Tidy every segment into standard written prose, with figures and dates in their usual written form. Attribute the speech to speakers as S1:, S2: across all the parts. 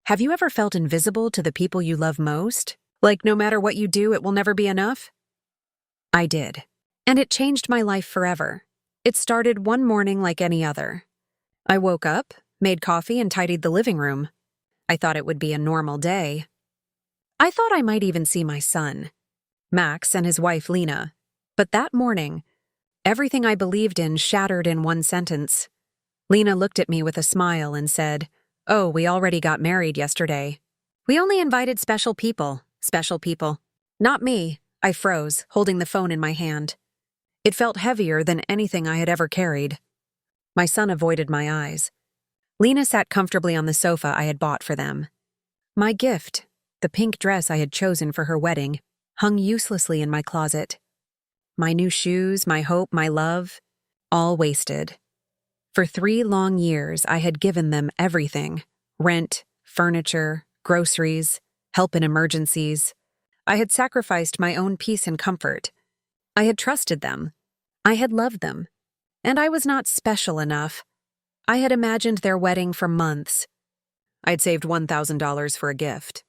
S1: Have you ever felt invisible to the people you love most? Like no matter what you do, it will never be enough? I did. And it changed my life forever. It started one morning like any other. I woke up, made coffee, and tidied the living room. I thought it would be a normal day. I thought I might even see my son, Max, and his wife Lena. But that morning, everything I believed in shattered in one sentence. Lena looked at me with a smile and said, "Oh, we already got married yesterday. We only invited special people. Special people." Not me. I froze, holding the phone in my hand. It felt heavier than anything I had ever carried. My son avoided my eyes. Lena sat comfortably on the sofa I had bought for them. My gift, the pink dress I had chosen for her wedding, hung uselessly in my closet. My new shoes, my hope, my love, all wasted. For 3 long years, I had given them everything: rent, furniture, groceries, help in emergencies. I had sacrificed my own peace and comfort. I had trusted them. I had loved them. And I was not special enough. I had imagined their wedding for months. I'd saved $1,000 for a gift.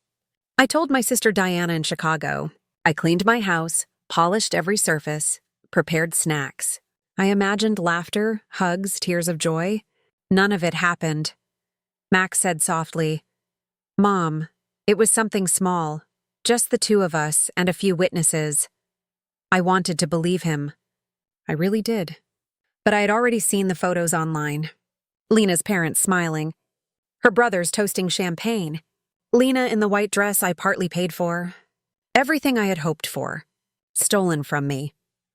S1: I told my sister Diana in Chicago. I cleaned my house, polished every surface, prepared snacks. I imagined laughter, hugs, tears of joy. None of it happened. Max said softly, "Mom, it was something small, just the 2 of us and a few witnesses." I wanted to believe him. I really did. But I had already seen the photos online. Lena's parents smiling. Her brothers toasting champagne. Lena in the white dress I partly paid for. Everything I had hoped for. Stolen from me.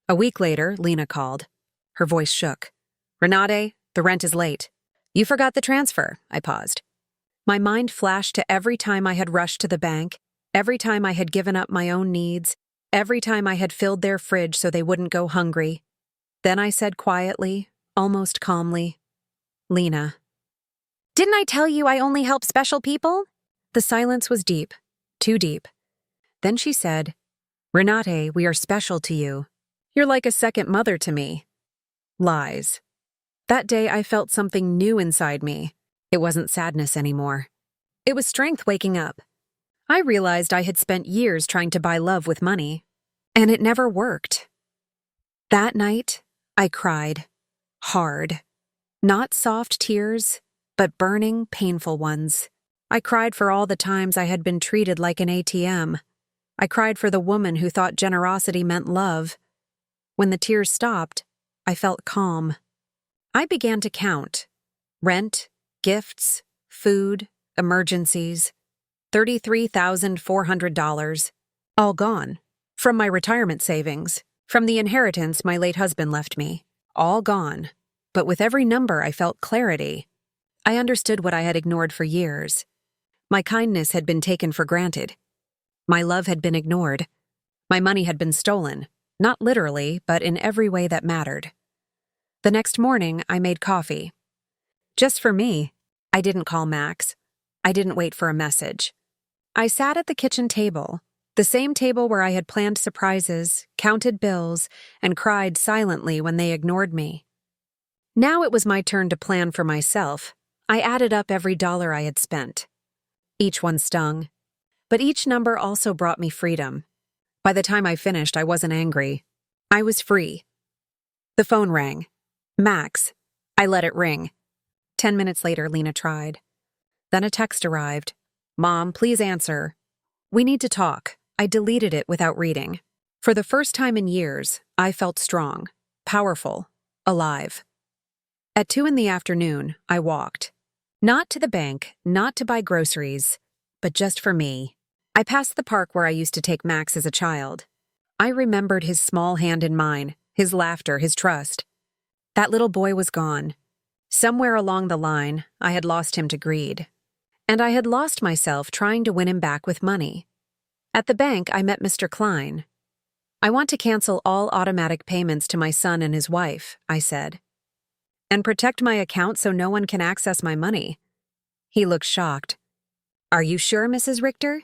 S1: A week later, Lena called. Her voice shook. "Renate, the rent is late." "You forgot the transfer." I paused. My mind flashed to every time I had rushed to the bank, every time I had given up my own needs, every time I had filled their fridge so they wouldn't go hungry. Then I said quietly, almost calmly, "Lena." "Didn't I tell you I only help special people?" The silence was deep, too deep. Then she said, "Renate, we are special to you. You're like a second mother to me." Lies. That day I felt something new inside me. It wasn't sadness anymore. It was strength waking up. I realized I had spent years trying to buy love with money, and it never worked. That night, I cried. Hard. Not soft tears, but burning, painful ones. I cried for all the times I had been treated like an ATM. I cried for the woman who thought generosity meant love. When the tears stopped, I felt calm. I began to count. Rent, gifts, food, emergencies. $33,400. All gone. From my retirement savings. From the inheritance my late husband left me. All gone. But with every number I felt clarity. I understood what I had ignored for years. My kindness had been taken for granted. My love had been ignored. My money had been stolen. Not literally, but in every way that mattered. The next morning, I made coffee. Just for me. I didn't call Max. I didn't wait for a message. I sat at the kitchen table, the same table where I had planned surprises, counted bills, and cried silently when they ignored me. Now it was my turn to plan for myself. I added up every dollar I had spent. Each one stung. But each number also brought me freedom. By the time I finished, I wasn't angry. I was free. The phone rang. Max. I let it ring. 10 minutes later, Lena tried. Then a text arrived. "Mom, please answer. We need to talk." I deleted it without reading. For the first time in years, I felt strong, powerful, alive. At 2 in the afternoon, I walked. Not to the bank, not to buy groceries, but just for me. I passed the park where I used to take Max as a child. I remembered his small hand in mine, his laughter, his trust. That little boy was gone. Somewhere along the line, I had lost him to greed. And I had lost myself trying to win him back with money. At the bank, I met Mr. Klein. "I want to cancel all automatic payments to my son and his wife," I said. "And protect my account so no one can access my money." He looked shocked. "Are you sure, Mrs. Richter?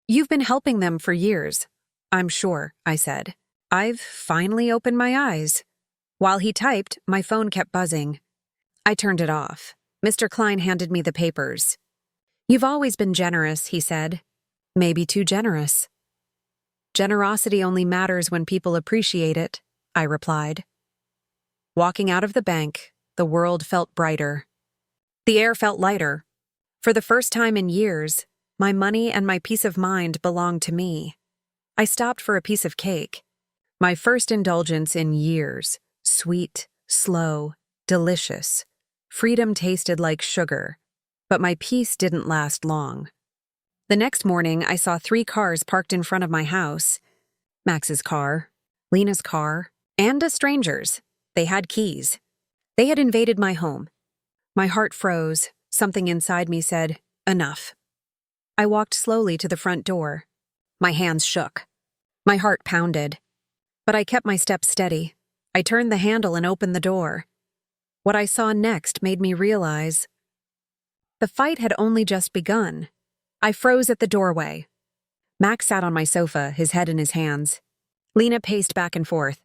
S1: You've been helping them for years." "I'm sure," I said. "I've finally opened my eyes." While he typed, my phone kept buzzing. I turned it off. Mr. Klein handed me the papers. You've always been generous, he said. Maybe too generous. Generosity only matters when people appreciate it, I replied. Walking out of the bank, the world felt brighter. The air felt lighter. For the first time in years, my money and my peace of mind belonged to me. I stopped for a piece of cake. My first indulgence in years. Sweet, slow, delicious. Freedom tasted like sugar, but my peace didn't last long. The next morning, I saw 3 cars parked in front of my house. Max's car, Lena's car, and a stranger's. They had keys. They had invaded my home. My heart froze. Something inside me said, enough. I walked slowly to the front door. My hands shook. My heart pounded. But I kept my steps steady. I turned the handle and opened the door. What I saw next made me realize the fight had only just begun. I froze at the doorway. Max sat on my sofa, his head in his hands. Lena paced back and forth.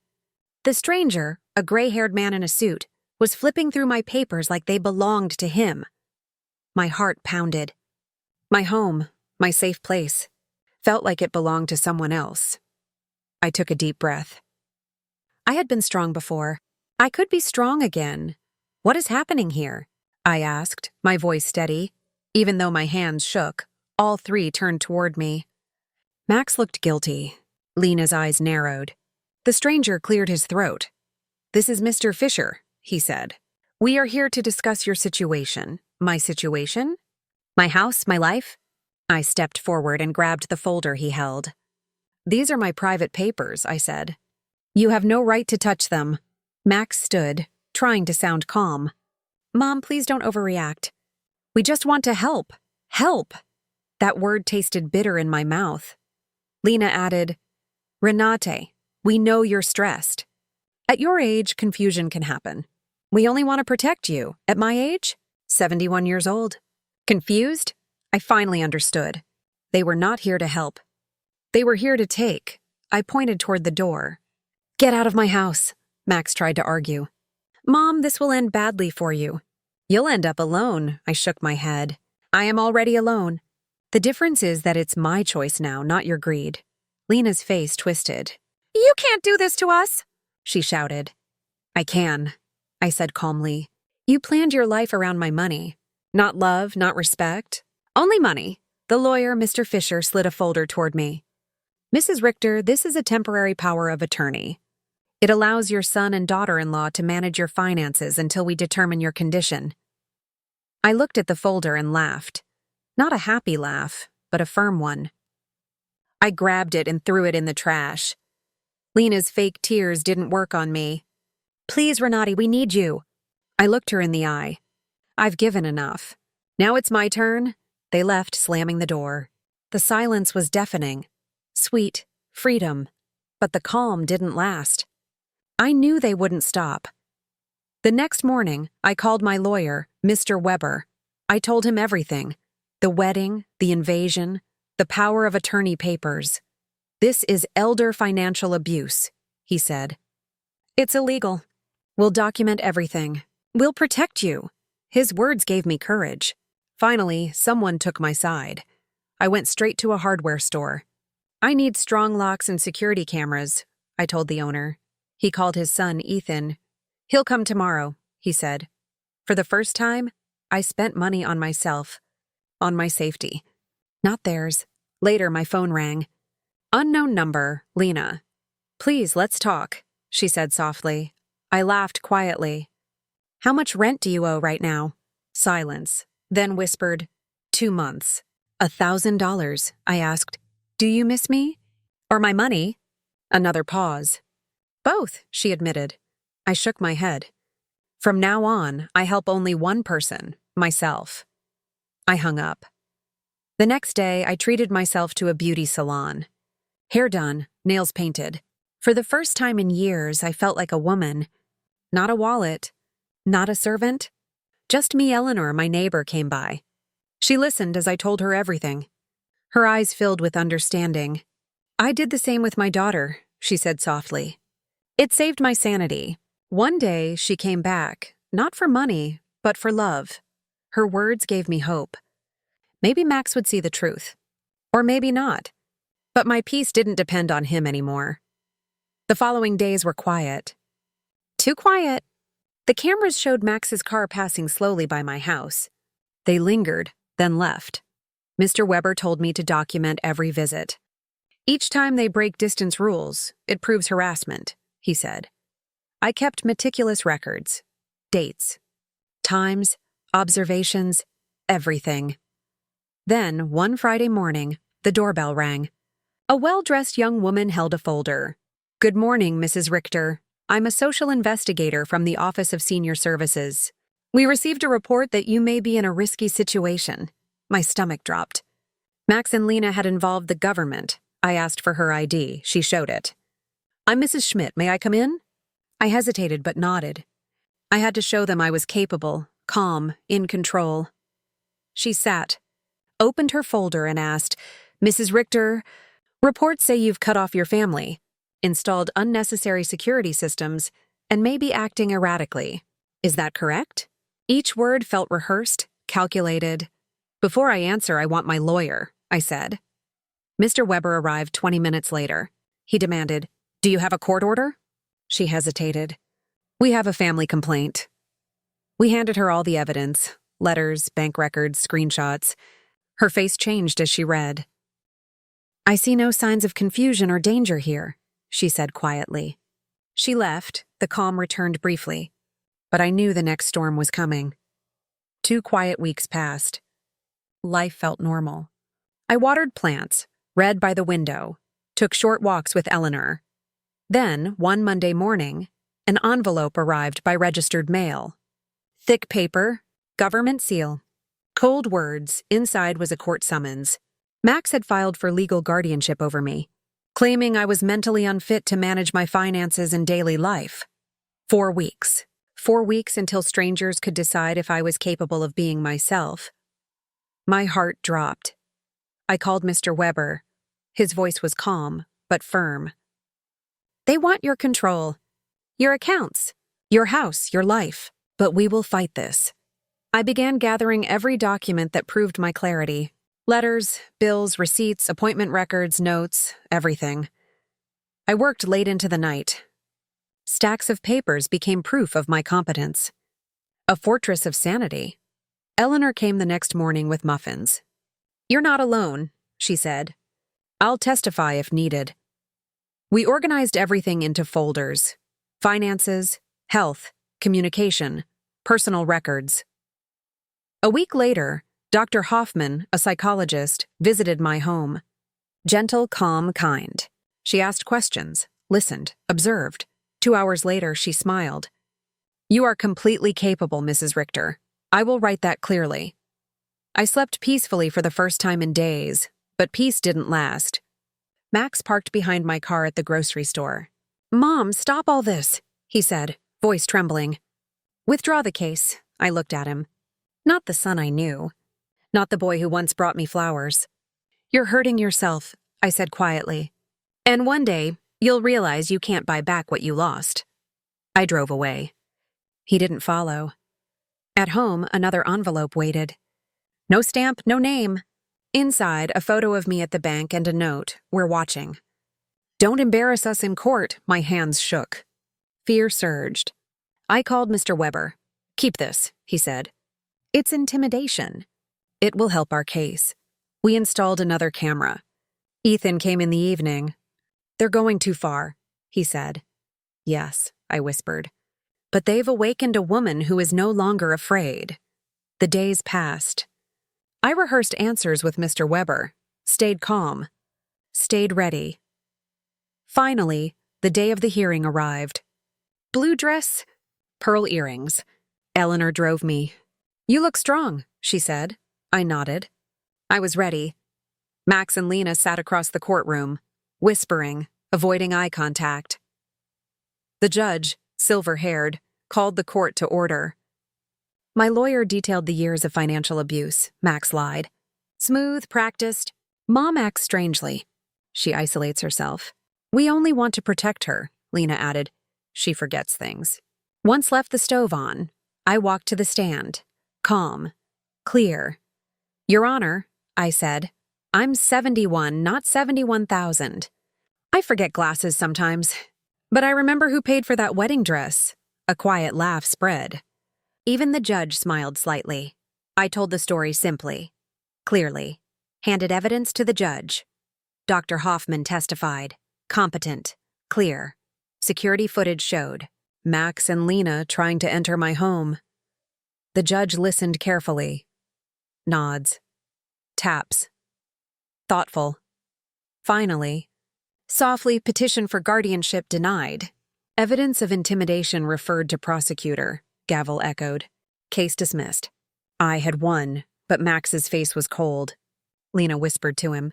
S1: The stranger, a gray-haired man in a suit, was flipping through my papers like they belonged to him. My heart pounded. My home, my safe place, felt like it belonged to someone else. I took a deep breath. I had been strong before. I could be strong again. What is happening here? I asked, my voice steady. Even though my hands shook, all 3 turned toward me. Max looked guilty. Lena's eyes narrowed. The stranger cleared his throat. This is Mr. Fisher, he said. We are here to discuss your situation. My situation? My house, my life? I stepped forward and grabbed the folder he held. These are my private papers, I said. You have no right to touch them. Max stood, trying to sound calm. Mom, please don't overreact. We just want to help. Help! That word tasted bitter in my mouth. Lena added, Renate, we know you're stressed. At your age, confusion can happen. We only want to protect you. At my age, 71 years old. Confused? I finally understood. They were not here to help. They were here to take. I pointed toward the door. Get out of my house, Max tried to argue. Mom, this will end badly for you. You'll end up alone, I shook my head. I am already alone. The difference is that it's my choice now, not your greed. Lena's face twisted. You can't do this to us, she shouted. I can, I said calmly. You planned your life around my money. Not love, not respect. Only money. The lawyer, Mr. Fisher, slid a folder toward me. Mrs. Richter, this is a temporary power of attorney. It allows your son and daughter-in-law to manage your finances until we determine your condition. I looked at the folder and laughed. Not a happy laugh, but a firm one. I grabbed it and threw it in the trash. Lena's fake tears didn't work on me. Please, Renate, we need you. I looked her in the eye. I've given enough. Now it's my turn. They left, slamming the door. The silence was deafening. Sweet, freedom. But the calm didn't last. I knew they wouldn't stop. The next morning, I called my lawyer, Mr. Weber. I told him everything. The wedding, the invasion, the power of attorney papers. This is elder financial abuse, he said. It's illegal. We'll document everything. We'll protect you. His words gave me courage. Finally, someone took my side. I went straight to a hardware store. I need strong locks and security cameras, I told the owner. He called his son, Ethan. He'll come tomorrow, he said. For the first time, I spent money on myself, on my safety. Not theirs. Later, my phone rang. Unknown number, Lena. Please, let's talk, she said softly. I laughed quietly. How much rent do you owe right now? Silence. Then whispered, 2 months. $1,000, I asked. Do you miss me? Or my money? Another pause. Both, she admitted. I shook my head. From now on, I help only one person, myself. I hung up. The next day, I treated myself to a beauty salon. Hair done, nails painted. For the first time in years, I felt like a woman. Not a wallet. Not a servant. Just me, Eleanor, my neighbor, came by. She listened as I told her everything. Her eyes filled with understanding. I did the same with my daughter, she said softly. It saved my sanity. One day, she came back, not for money, but for love. Her words gave me hope. Maybe Max would see the truth. Or maybe not. But my peace didn't depend on him anymore. The following days were quiet. Too quiet. The cameras showed Max's car passing slowly by my house. They lingered, then left. Mr. Weber told me to document every visit. Each time they break distance rules, it proves harassment, he said. I kept meticulous records. Dates. Times. Observations. Everything. Then, one Friday morning, the doorbell rang. A well-dressed young woman held a folder. "Good morning, Mrs. Richter. I'm a social investigator from the Office of Senior Services. We received a report that you may be in a risky situation." My stomach dropped. Max and Lena had involved the government. I asked for her ID. She showed it. "I'm Mrs. Schmidt. May I come in?" I hesitated but nodded. I had to show them I was capable, calm, in control. She sat, opened her folder and asked, "Mrs. Richter, reports say you've cut off your family, installed unnecessary security systems, and may be acting erratically. Is that correct?" Each word felt rehearsed, calculated. "Before I answer, I want my lawyer," I said. Mr. Weber arrived 20 minutes later. He demanded, "Do you have a court order?" She hesitated. "We have a family complaint." We handed her all the evidence, letters, bank records, screenshots. Her face changed as she read. "I see no signs of confusion or danger here," she said quietly. She left, the calm returned briefly. But I knew the next storm was coming. 2 quiet weeks passed. Life felt normal. I watered plants, read by the window, took short walks with Eleanor. Then, one Monday morning, an envelope arrived by registered mail. Thick paper, government seal. Cold words, inside was a court summons. Max had filed for legal guardianship over me, claiming I was mentally unfit to manage my finances and daily life. 4 weeks. 4 weeks until strangers could decide if I was capable of being myself. My heart dropped. I called Mr. Weber. His voice was calm, but firm. "They want your control. Your accounts. Your house, your life. But we will fight this." I began gathering every document that proved my clarity. Letters, bills, receipts, appointment records, notes, everything. I worked late into the night. Stacks of papers became proof of my competence. A fortress of sanity. Eleanor came the next morning with muffins. "You're not alone," she said. "I'll testify if needed." We organized everything into folders: finances, health, communication, personal records. A week later, Dr. Hoffman, a psychologist, visited my home. Gentle, calm, kind. She asked questions, listened, observed. 2 hours later, she smiled. "You are completely capable, Mrs. Richter. I will write that clearly." I slept peacefully for the first time in days, but peace didn't last. Max parked behind my car at the grocery store. "Mom, stop all this," he said, voice trembling. "Withdraw the case." I looked at him. Not the son I knew. Not the boy who once brought me flowers. "You're hurting yourself," I said quietly. "And one day, you'll realize you can't buy back what you lost." I drove away. He didn't follow. At home, another envelope waited. No stamp, no name. Inside, a photo of me at the bank and a note, "We're watching." "Don't embarrass us in court," my hands shook. Fear surged. I called Mr. Weber. "Keep this," he said. "It's intimidation." "It will help our case." We installed another camera. Ethan came in the evening. "They're going too far," he said. "Yes," I whispered. "But they've awakened a woman who is no longer afraid." The days passed. I rehearsed answers with Mr. Weber, stayed calm, stayed ready. Finally, the day of the hearing arrived. Blue dress, pearl earrings. Eleanor drove me. "You look strong," she said. I nodded. I was ready. Max and Lena sat across the courtroom, whispering, avoiding eye contact. The judge, silver-haired, called the court to order. My lawyer detailed the years of financial abuse, Max lied. Smooth, practiced. Mom acts strangely. She isolates herself. We only want to protect her, Lena added. She forgets things. Once left the stove on, I walked to the stand. Calm. Clear. Your Honor, I said. I'm 71, not 71,000. I forget glasses sometimes. But I remember who paid for that wedding dress. A quiet laugh spread. Even the judge smiled slightly. I told the story simply, clearly, handed evidence to the judge. Dr. Hoffman testified. Competent. Clear. Security footage showed Max and Lena trying to enter my home. The judge listened carefully. Nods. Taps. Thoughtful. Finally, softly, petition for guardianship denied. Evidence of intimidation referred to prosecutor, gavel echoed. Case dismissed. I had won, but Max's face was cold. Lena whispered to him.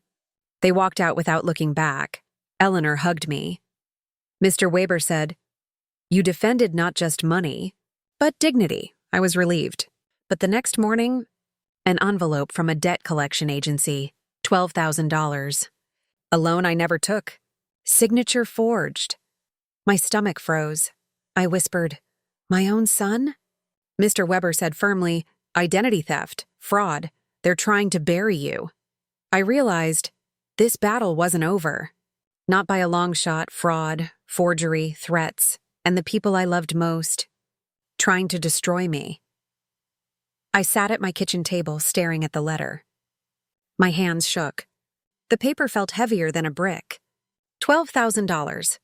S1: They walked out without looking back. Eleanor hugged me. Mr. Weber said, You defended not just money, but dignity. I was relieved. But the next morning, an envelope from a debt collection agency, $12,000. A loan I never took. Signature forged. My stomach froze. I whispered, My own son? Mr. Weber said firmly, Identity theft, fraud. They're trying to bury you. I realized this battle wasn't over. Not by a long shot. Fraud, forgery, threats, and the people I loved most, trying to destroy me. I sat at my kitchen table staring at the letter. My hands shook. The paper felt heavier than a brick. $12,000.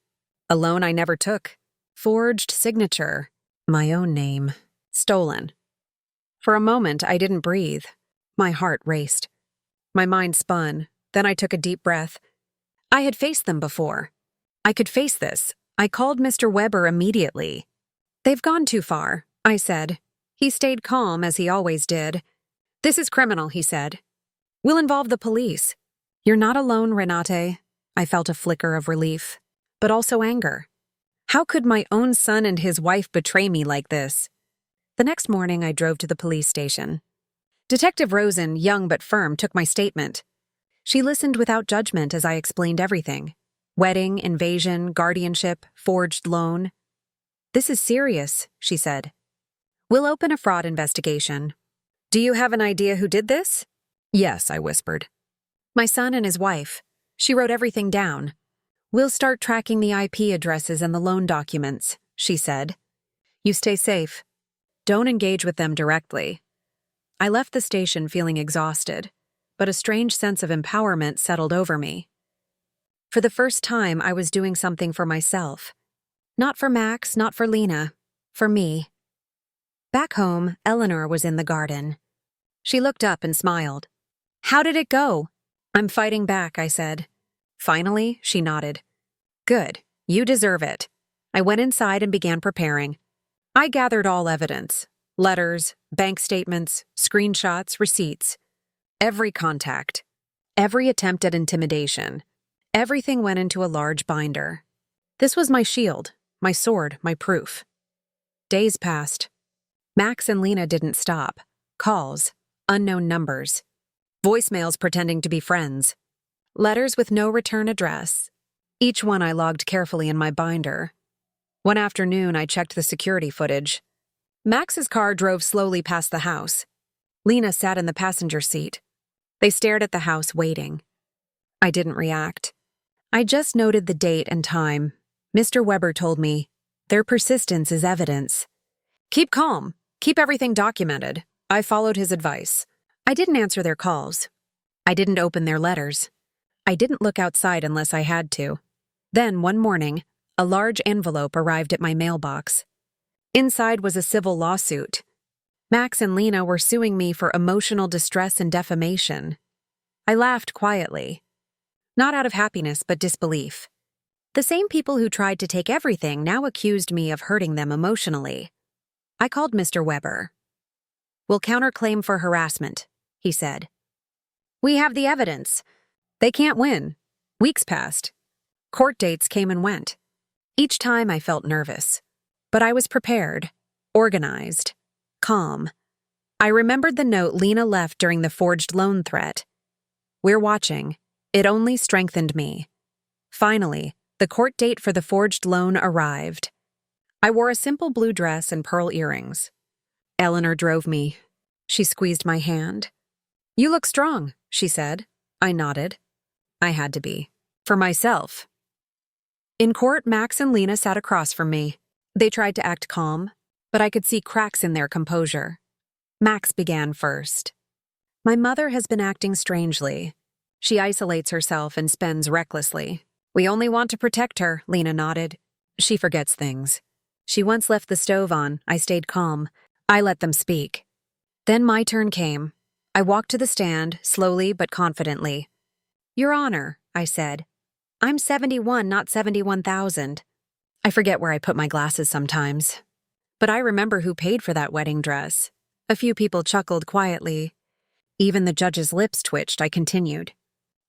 S1: A loan I never took. Forged signature. My own name. Stolen. For a moment, I didn't breathe. My heart raced. My mind spun. Then I took a deep breath. I had faced them before. I could face this. I called Mr. Weber immediately. They've gone too far, I said. He stayed calm, as he always did. This is criminal, he said. We'll involve the police. You're not alone, Renate. I felt a flicker of relief, but also anger. How could my own son and his wife betray me like this? The next morning, I drove to the police station. Detective Rosen, young but firm, took my statement. She listened without judgment as I explained everything. Wedding, invasion, guardianship, forged loan. This is serious, she said. We'll open a fraud investigation. Do you have an idea who did this? Yes, I whispered. My son and his wife. She wrote everything down. We'll start tracking the IP addresses and the loan documents, she said. You stay safe. Don't engage with them directly. I left the station feeling exhausted, but a strange sense of empowerment settled over me. For the first time, I was doing something for myself. Not for Max, not for Lena, for me. Back home, Eleanor was in the garden. She looked up and smiled. How did it go? I'm fighting back, I said. Finally, she nodded. Good, you deserve it. I went inside and began preparing. I gathered all evidence. Letters, bank statements, screenshots, receipts. Every contact. Every attempt at intimidation. Everything went into a large binder. This was my shield, my sword, my proof. Days passed. Max and Lena didn't stop. Calls, unknown numbers. Voicemails pretending to be friends. Letters with no return address. Each one I logged carefully in my binder. One afternoon, I checked the security footage. Max's car drove slowly past the house. Lena sat in the passenger seat. They stared at the house, waiting. I didn't react. I just noted the date and time. Mr. Weber told me, their persistence is evidence. Keep calm. Keep everything documented. I followed his advice. I didn't answer their calls. I didn't open their letters. I didn't look outside unless I had to. Then, one morning, a large envelope arrived at my mailbox. Inside was a civil lawsuit. Max and Lena were suing me for emotional distress and defamation. I laughed quietly. Not out of happiness, but disbelief. The same people who tried to take everything now accused me of hurting them emotionally. I called Mr. Weber. We'll counterclaim for harassment, he said. We have the evidence. They can't win. Weeks passed. Court dates came and went. Each time I felt nervous. But I was prepared, organized, calm. I remembered the note Lena left during the forged loan threat. We're watching. It only strengthened me. Finally, the court date for the forged loan arrived. I wore a simple blue dress and pearl earrings. Eleanor drove me. She squeezed my hand. You look strong, she said. I nodded. I had to be. For myself. In court, Max and Lena sat across from me. They tried to act calm, but I could see cracks in their composure. Max began first. My mother has been acting strangely. She isolates herself and spends recklessly. We only want to protect her, Lena nodded. She forgets things. She once left the stove on. I stayed calm. I let them speak. Then my turn came. I walked to the stand, slowly but confidently. Your Honor, I said. I'm 71, not 71,000. I forget where I put my glasses sometimes. But I remember who paid for that wedding dress. A few people chuckled quietly. Even the judge's lips twitched. I continued.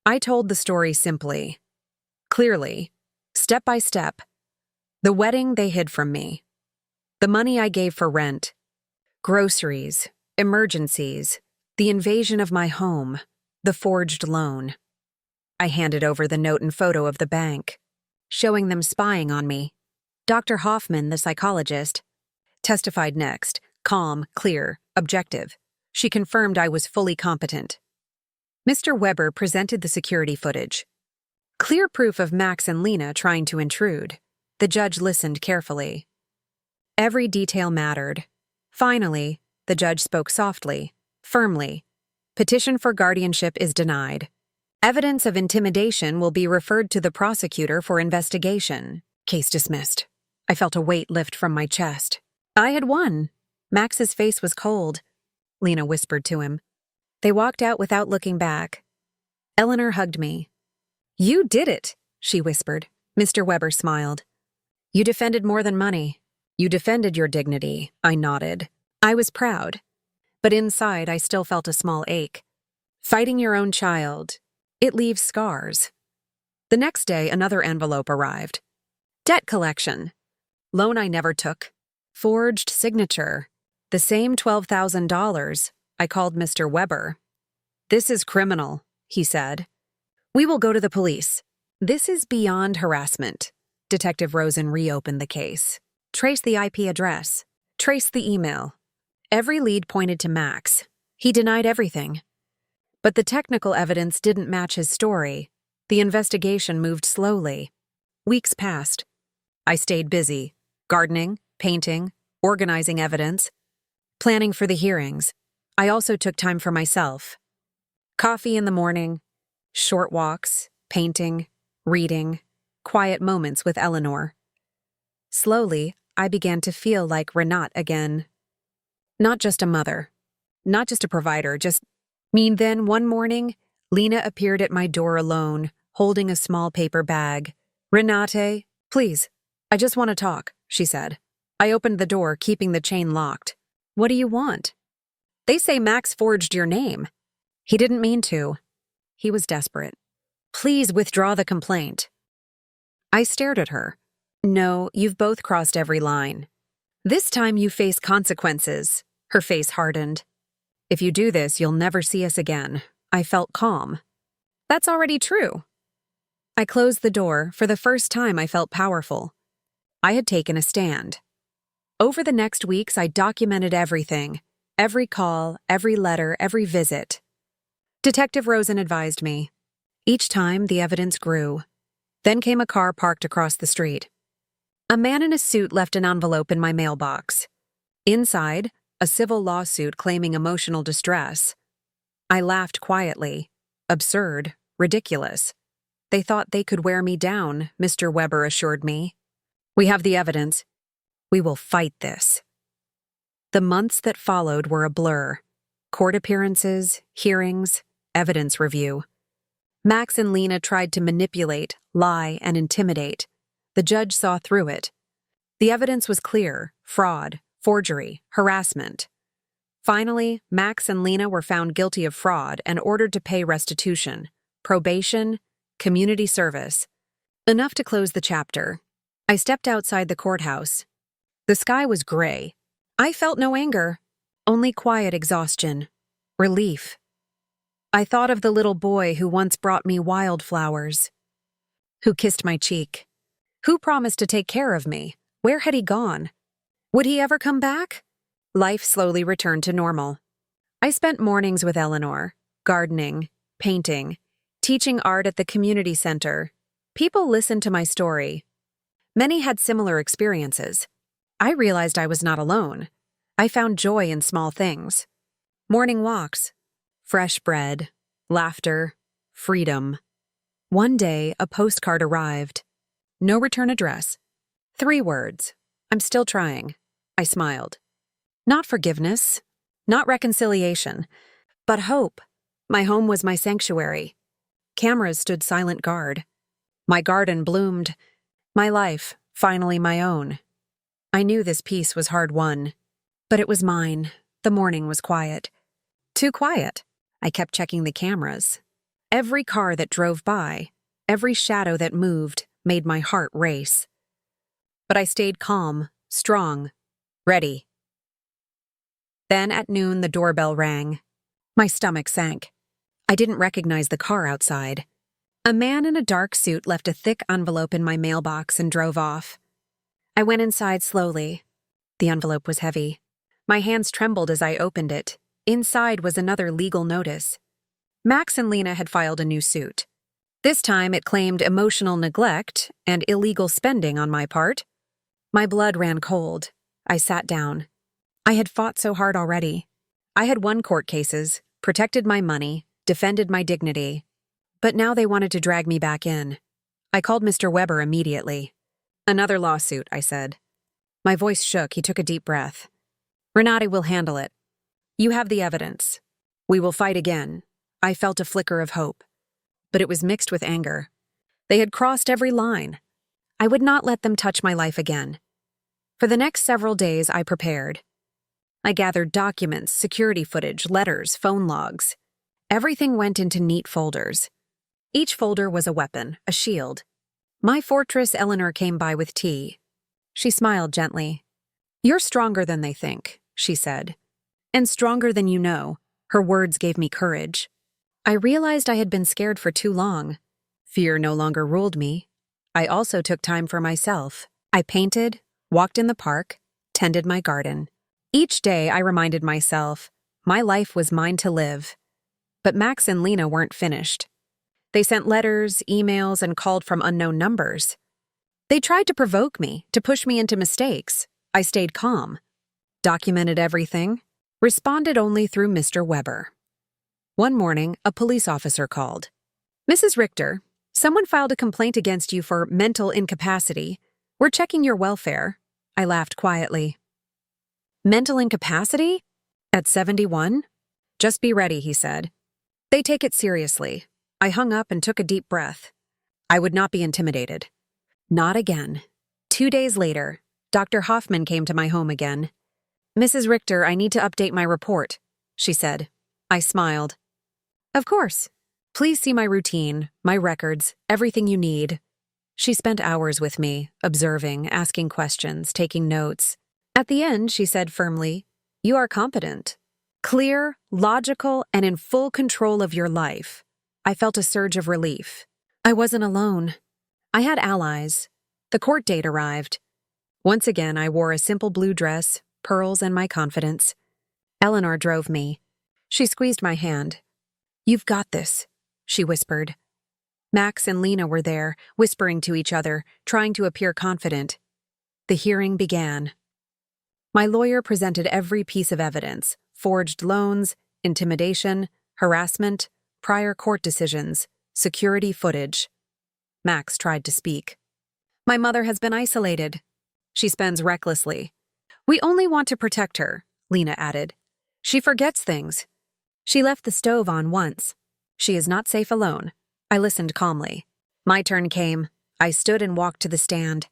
S1: I told the story simply, clearly, step by step. The wedding they hid from me. The money I gave for rent. Groceries. Emergencies. The invasion of my home. The forged loan. I handed over the note and photo of the bank, showing them spying on me. Dr. Hoffman, the psychologist, testified next, calm, clear, objective. She confirmed I was fully competent. Mr. Weber presented the security footage. Clear proof of Max and Lena trying to intrude. The judge listened carefully. Every detail mattered. Finally, the judge spoke softly, firmly. Petition for guardianship is denied. Evidence of intimidation will be referred to the prosecutor for investigation. Case dismissed. I felt a weight lift from my chest. I had won. Max's face was cold. Lena whispered to him. They walked out without looking back. Eleanor hugged me. You did it, she whispered. Mr. Weber smiled. You defended more than money. You defended your dignity, I nodded. I was proud. But inside, I still felt a small ache. Fighting your own child, it leaves scars. The next day, another envelope arrived. Debt collection. Loan I never took. Forged signature. The same $12,000. I called Mr. Weber. This is criminal, he said. We will go to the police. This is beyond harassment. Detective Rosen reopened the case. Trace the IP address. Trace the email. Every lead pointed to Max. He denied everything. But the technical evidence didn't match his story. The investigation moved slowly. Weeks passed. I stayed busy, gardening, painting, organizing evidence, planning for the hearings. I also took time for myself. Coffee in the morning, short walks, painting, reading, quiet moments with Eleanor. Slowly, I began to feel like Renat again. Not just a mother, not just a provider, Then one morning, Lena appeared at my door alone, holding a small paper bag. Renate, please, I just want to talk, she said. I opened the door, keeping the chain locked. What do you want? They say Max forged your name. He didn't mean to. He was desperate. Please withdraw the complaint. I stared at her. No, you've both crossed every line. This time you face consequences. Her face hardened. If you do this, you'll never see us again. I felt calm. That's already true. I closed the door. For the first time, I felt powerful. I had taken a stand. Over the next weeks, I documented everything. Every call, every letter, every visit. Detective Rosen advised me. Each time, the evidence grew. Then came a car parked across the street. A man in a suit left an envelope in my mailbox. Inside, a civil lawsuit claiming emotional distress. I laughed quietly. Absurd, ridiculous. They thought they could wear me down, Mr. Weber assured me. We have the evidence. We will fight this. The months that followed were a blur. Court appearances, hearings, evidence review. Max and Lena tried to manipulate, lie, and intimidate. The judge saw through it. The evidence was clear: fraud, forgery, harassment. Finally, Max and Lena were found guilty of fraud and ordered to pay restitution, probation, community service. Enough to close the chapter. I stepped outside the courthouse. The sky was gray. I felt no anger, only quiet exhaustion, relief. I thought of the little boy who once brought me wildflowers, who kissed my cheek, who promised to take care of me. Where had he gone? Would he ever come back? Life slowly returned to normal. I spent mornings with Eleanor, gardening, painting, teaching art at the community center. People listened to my story. Many had similar experiences. I realized I was not alone. I found joy in small things. Morning walks, fresh bread, laughter, freedom. One day, a postcard arrived. No return address. 3 words. I'm still trying. I smiled. Not forgiveness, not reconciliation, but hope. My home was my sanctuary. Cameras stood silent guard. My garden bloomed. My life, finally my own. I knew this peace was hard won, but it was mine. The morning was quiet. Too quiet. I kept checking the cameras. Every car that drove by, every shadow that moved, made my heart race. But I stayed calm, strong, ready. Then at noon, the doorbell rang. My stomach sank. I didn't recognize the car outside. A man in a dark suit left a thick envelope in my mailbox and drove off. I went inside slowly. The envelope was heavy. My hands trembled as I opened it. Inside was another legal notice. Max and Lena had filed a new suit. This time it claimed emotional neglect and illegal spending on my part. My blood ran cold. I sat down. I had fought so hard already. I had won court cases, protected my money, defended my dignity. But now they wanted to drag me back in. I called Mr. Weber immediately. Another lawsuit, I said. My voice shook. He took a deep breath. Renate will handle it. You have the evidence. We will fight again. I felt a flicker of hope. But it was mixed with anger. They had crossed every line. I would not let them touch my life again. For the next several days, I prepared. I gathered documents, security footage, letters, phone logs. Everything went into neat folders. Each folder was a weapon, a shield. My fortress Eleanor came by with tea. She smiled gently. You're stronger than they think, she said. And stronger than you know. Her words gave me courage. I realized I had been scared for too long. Fear no longer ruled me. I also took time for myself. I painted, walked in the park, tended my garden. Each day I reminded myself, my life was mine to live. But Max and Lena weren't finished. They sent letters, emails, and called from unknown numbers. They tried to provoke me, to push me into mistakes. I stayed calm. Documented everything. Responded only through Mr. Weber. One morning, a police officer called. Mrs. Richter, someone filed a complaint against you for mental incapacity. We're checking your welfare. I laughed quietly. Mental incapacity? At 71? Just be ready, he said. They take it seriously. I hung up and took a deep breath. I would not be intimidated. Not again. 2 days later, Dr. Hoffman came to my home again. Mrs. Richter, I need to update my report, she said. I smiled. Of course. Please see my routine, my records, everything you need. She spent hours with me, observing, asking questions, taking notes. At the end, she said firmly, you are competent, clear, logical, and in full control of your life. I felt a surge of relief. I wasn't alone. I had allies. The court date arrived. Once again, I wore a simple blue dress, pearls, and my confidence. Eleanor drove me. She squeezed my hand. You've got this, she whispered. Max and Lena were there, whispering to each other, trying to appear confident. The hearing began. My lawyer presented every piece of evidence, forged loans, intimidation, harassment, prior court decisions, security footage. Max tried to speak. My mother has been isolated. She spends recklessly. We only want to protect her, Lena added. She forgets things. She left the stove on once. She is not safe alone. I listened calmly. My turn came. I stood and walked to the stand.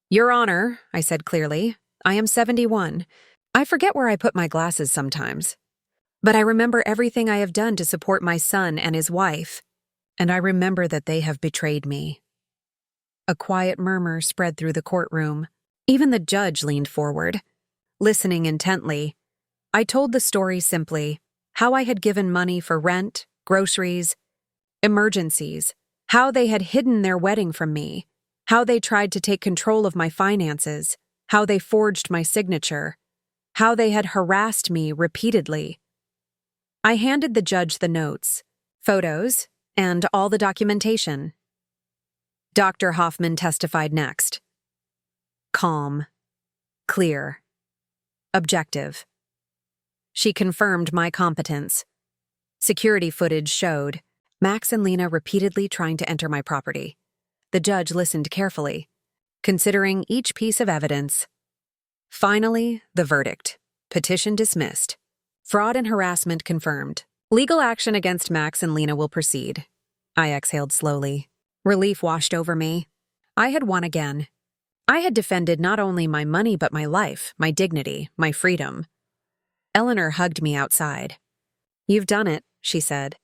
S1: Your Honor, I said clearly, I am 71. I forget where I put my glasses sometimes. But I remember everything I have done to support my son and his wife, and I remember that they have betrayed me. A quiet murmur spread through the courtroom. Even the judge leaned forward. Listening intently, I told the story simply, how I had given money for rent, groceries, emergencies, how they had hidden their wedding from me, how they tried to take control of my finances, how they forged my signature, how they had harassed me repeatedly. I handed the judge the notes, photos, and all the documentation. Dr. Hoffman testified next. Calm, clear, objective. She confirmed my competence. Security footage showed Max and Lena repeatedly trying to enter my property. The judge listened carefully, considering each piece of evidence. Finally, the verdict. Petition dismissed. Fraud and harassment confirmed. Legal action against Max and Lena will proceed. I exhaled slowly. Relief washed over me. I had won again. I had defended not only my money but my life, my dignity, my freedom. Eleanor hugged me outside. "You've done it," she said.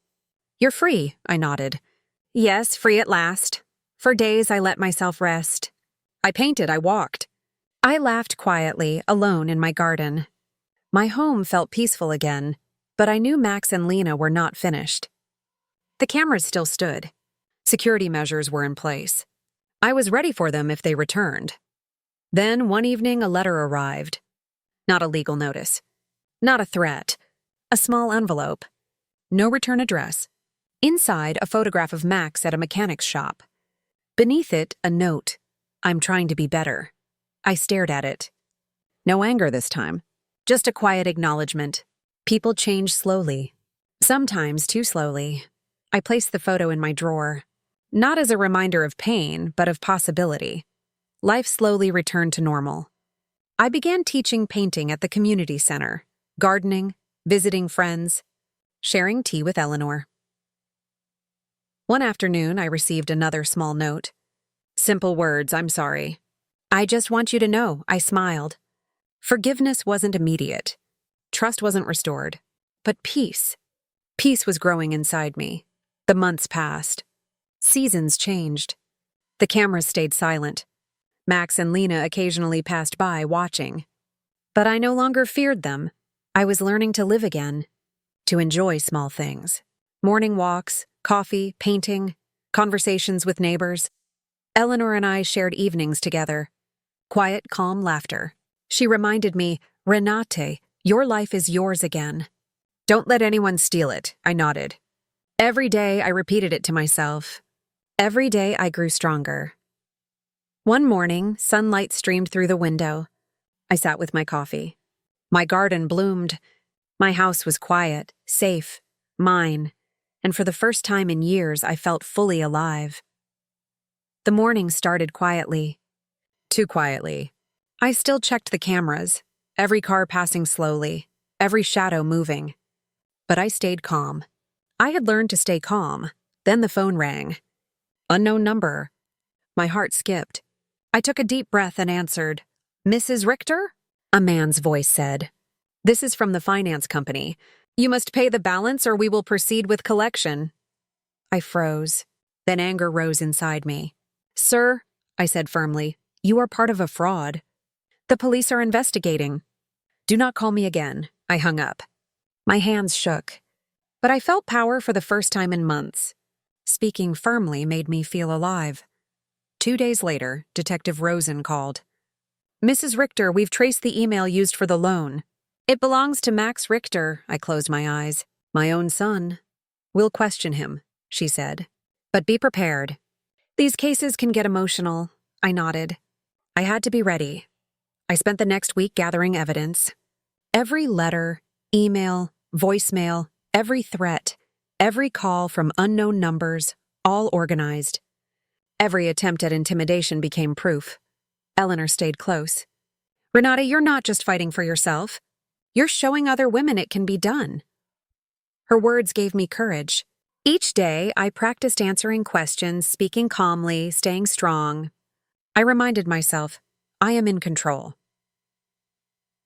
S1: "You're free," I nodded. "Yes, free at last. For days I let myself rest. I painted, I walked. I laughed quietly, alone in my garden. My home felt peaceful again, but I knew Max and Lena were not finished. The cameras still stood. Security measures were in place. I was ready for them if they returned. Then one evening a letter arrived. Not a legal notice. Not a threat. A small envelope. No return address. Inside, a photograph of Max at a mechanic's shop. Beneath it, a note. "I'm trying to be better." I stared at it. No anger this time. Just a quiet acknowledgement. People change slowly. Sometimes too slowly. I placed the photo in my drawer. Not as a reminder of pain, but of possibility. Life slowly returned to normal. I began teaching painting at the community center, gardening, visiting friends, sharing tea with Eleanor. One afternoon, I received another small note. Simple words, "I'm sorry. I just want you to know," I smiled. Forgiveness wasn't immediate. Trust wasn't restored. But peace. Peace was growing inside me. The months passed. Seasons changed. The cameras stayed silent. Max and Lena occasionally passed by, watching. But I no longer feared them. I was learning to live again, to enjoy small things. Morning walks, coffee, painting, conversations with neighbors. Eleanor and I shared evenings together. Quiet, calm laughter. She reminded me, "Renate, your life is yours again. Don't let anyone steal it," I nodded. Every day I repeated it to myself. Every day I grew stronger. One morning, sunlight streamed through the window. I sat with my coffee. My garden bloomed. My house was quiet, safe, mine, and for the first time in years I felt fully alive. The morning started quietly. Too quietly. I still checked the cameras, every car passing slowly, every shadow moving. But I stayed calm. I had learned to stay calm. Then the phone rang. Unknown number. My heart skipped. I took a deep breath and answered. "Mrs. Richter?" A man's voice said. "This is from the finance company. You must pay the balance or we will proceed with collection." I froze. Then anger rose inside me. "Sir," I said firmly, "you are part of a fraud. The police are investigating." "Do not call me again." I hung up. My hands shook. But I felt power for the first time in months. Speaking firmly made me feel alive. 2 days later, Detective Rosen called. "Mrs. Richter, we've traced the email used for the loan. It belongs to Max Richter." I closed my eyes. "My own son." "We'll question him," she said. "But be prepared. These cases can get emotional." I nodded. I had to be ready. I spent the next week gathering evidence. Every letter, email, voicemail, every threat, every call from unknown numbers, all organized. Every attempt at intimidation became proof. Eleanor stayed close. "Renate, you're not just fighting for yourself. You're showing other women it can be done." Her words gave me courage. Each day, I practiced answering questions, speaking calmly, staying strong. I reminded myself, I am in control.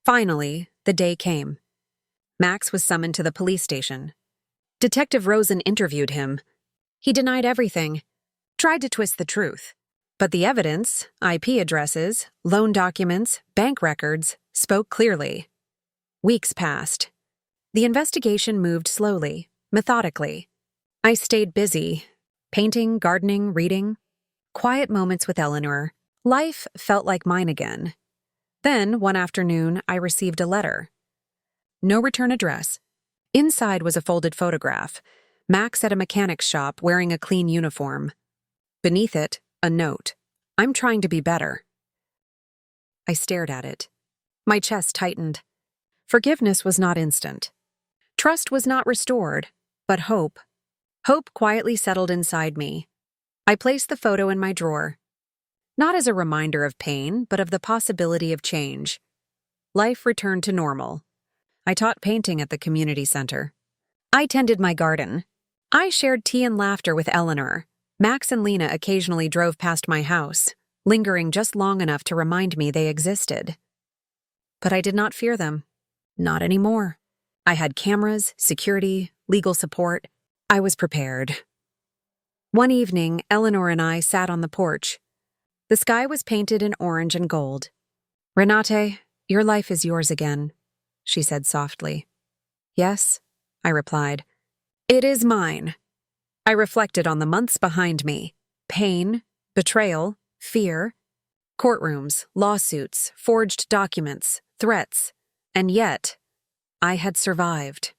S1: Finally, the day came. Max was summoned to the police station. Detective Rosen interviewed him. He denied everything, tried to twist the truth. But the evidence, IP addresses, loan documents, bank records, spoke clearly. Weeks passed. The investigation moved slowly, methodically. I stayed busy, painting, gardening, reading. Quiet moments with Eleanor. Life felt like mine again. Then, one afternoon, I received a letter. No return address. Inside was a folded photograph. Max at a mechanic's shop wearing a clean uniform. Beneath it, a note. I'm trying to be better. I stared at it. My chest tightened. Forgiveness was not instant. Trust was not restored, but hope. Hope quietly settled inside me. I placed the photo in my drawer. Not as a reminder of pain, but of the possibility of change. Life returned to normal. I taught painting at the community center. I tended my garden. I shared tea and laughter with Eleanor. Max and Lena occasionally drove past my house, lingering just long enough to remind me they existed. But I did not fear them. Not anymore. I had cameras, security, legal support. I was prepared. One evening, Eleanor and I sat on the porch. The sky was painted in orange and gold. "Renate, your life is yours again," she said softly. "Yes," I replied. "It is mine." I reflected on the months behind me. Pain, betrayal, fear, courtrooms, lawsuits, forged documents, threats, and yet, I had survived.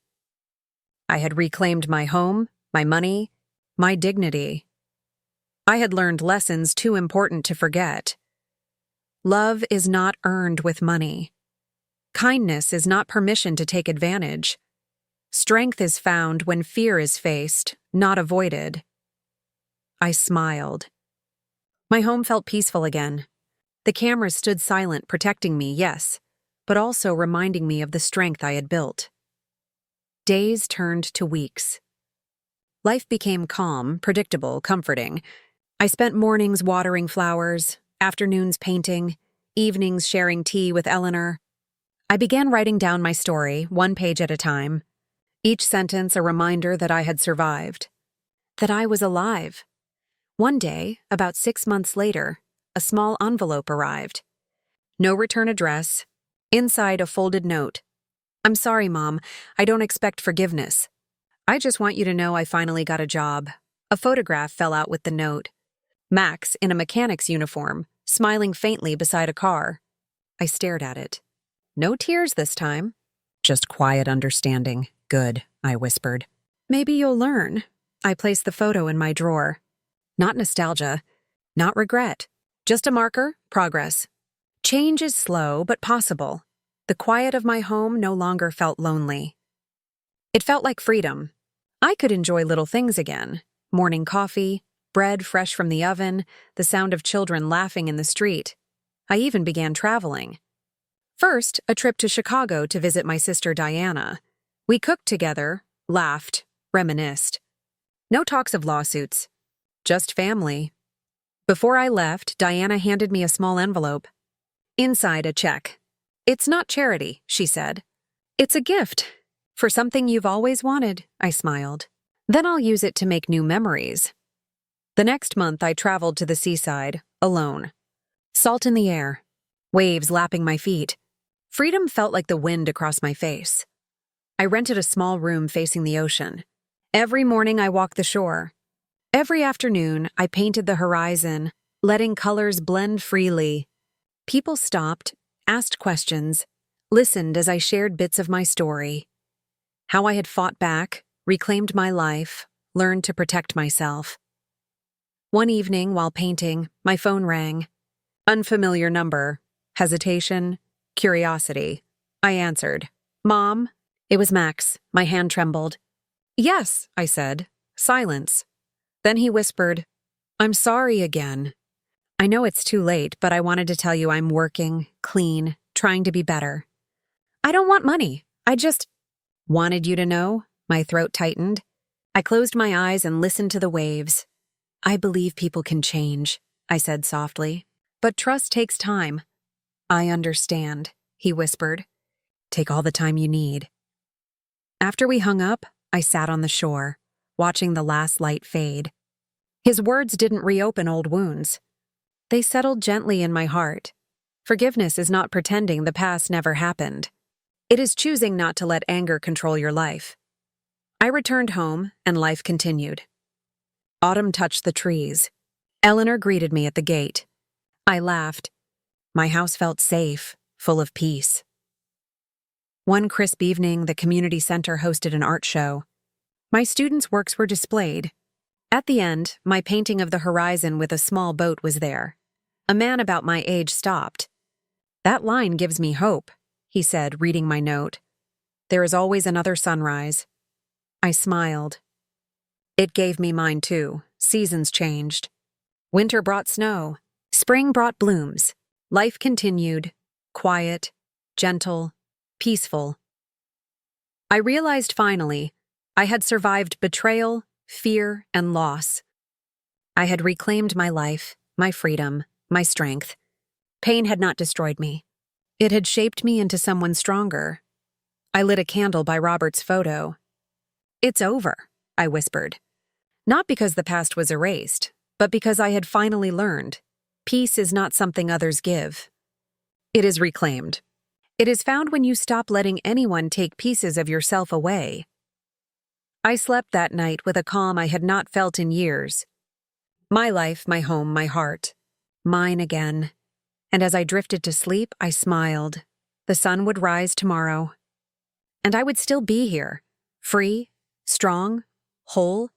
S1: I had reclaimed my home, my money, my dignity. I had learned lessons too important to forget. Love is not earned with money. Kindness is not permission to take advantage. Strength is found when fear is faced, not avoided. I smiled. My home felt peaceful again. The cameras stood silent, protecting me, yes, but also reminding me of the strength I had built. Days turned to weeks. Life became calm, predictable, comforting. I spent mornings watering flowers, afternoons painting, evenings sharing tea with Eleanor. I began writing down my story, one page at a time. Each sentence a reminder that I had survived, that I was alive. One day, about 6 months later, a small envelope arrived. No return address. Inside a folded note. "I'm sorry, Mom. I don't expect forgiveness. I just want you to know I finally got a job." A photograph fell out with the note. Max, in a mechanic's uniform, smiling faintly beside a car. I stared at it. No tears this time. Just quiet understanding. "Good," I whispered. "Maybe you'll learn." I placed the photo in my drawer. Not nostalgia, not regret. Just a marker, progress. Change is slow, but possible. The quiet of my home no longer felt lonely. It felt like freedom. I could enjoy little things again. Morning coffee, bread fresh from the oven, the sound of children laughing in the street. I even began traveling. First, a trip to Chicago to visit my sister Diana. We cooked together, laughed, reminisced. No talks of lawsuits, just family. Before I left, Diana handed me a small envelope. Inside, a check. "It's not charity," she said. "It's a gift. For something you've always wanted," I smiled. "Then I'll use it to make new memories." The next month, I traveled to the seaside, alone. Salt in the air, waves lapping my feet. Freedom felt like the wind across my face. I rented a small room facing the ocean. Every morning, I walked the shore. Every afternoon, I painted the horizon, letting colors blend freely. People stopped, asked questions, listened as I shared bits of my story. How I had fought back, reclaimed my life, learned to protect myself. One evening, while painting, my phone rang. Unfamiliar number. Hesitation. Curiosity. I answered. "Mom?" It was Max. My hand trembled. "Yes," I said. Silence. Then he whispered, "I'm sorry again. I know it's too late, but I wanted to tell you I'm working, clean, trying to be better. I don't want money. I just wanted you to know." My throat tightened. I closed my eyes and listened to the waves. "I believe people can change," I said softly. "But trust takes time." "I understand," he whispered. "Take all the time you need." After we hung up, I sat on the shore, watching the last light fade. His words didn't reopen old wounds. They settled gently in my heart. Forgiveness is not pretending the past never happened. It is choosing not to let anger control your life. I returned home, and life continued. Autumn touched the trees. Eleanor greeted me at the gate. I laughed. My house felt safe, full of peace. One crisp evening, the community center hosted an art show. My students' works were displayed. At the end, my painting of the horizon with a small boat was there. A man about my age stopped. "That line gives me hope," he said, reading my note. "There is always another sunrise." I smiled. It gave me mine too. Seasons changed. Winter brought snow. Spring brought blooms. Life continued, quiet, gentle, peaceful. I realized finally I had survived betrayal, fear, and loss. I had reclaimed my life, my freedom, my strength. Pain had not destroyed me. It had shaped me into someone stronger. I lit a candle by Robert's photo. "It's over," I whispered. Not because the past was erased, but because I had finally learned. Peace is not something others give. It is reclaimed. It is found when you stop letting anyone take pieces of yourself away. I slept that night with a calm I had not felt in years. My life, my home, my heart. Mine again. And as I drifted to sleep, I smiled. The sun would rise tomorrow. And I would still be here, free, strong, whole.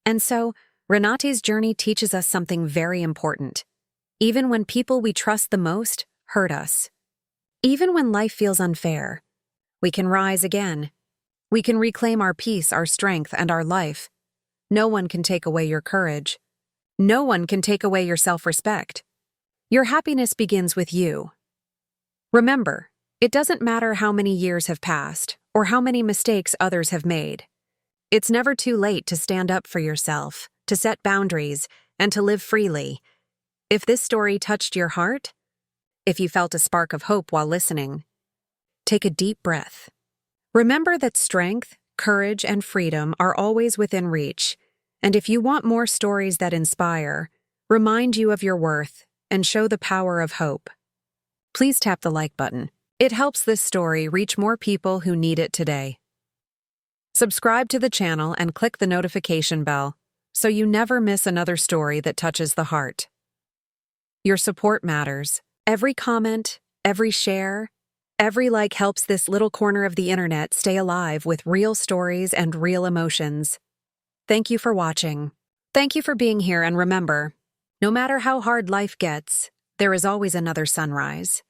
S1: And so, Renate's journey teaches us something very important. Even when people we trust the most hurt us. Even when life feels unfair, we can rise again. We can reclaim our peace, our strength, and our life. No one can take away your courage. No one can take away your self-respect. Your happiness begins with you. Remember, it doesn't matter how many years have passed or how many mistakes others have made. It's never too late to stand up for yourself, to set boundaries, and to live freely. If this story touched your heart, if you felt a spark of hope while listening, take a deep breath. Remember that strength, courage, and freedom are always within reach. And if you want more stories that inspire, remind you of your worth, and show the power of hope, please tap the like button. It helps this story reach more people who need it today. Subscribe to the channel and click the notification bell so you never miss another story that touches the heart. Your support matters. Every comment, every share, every like helps this little corner of the internet stay alive with real stories and real emotions. Thank you for watching. Thank you for being here, and remember, no matter how hard life gets, there is always another sunrise.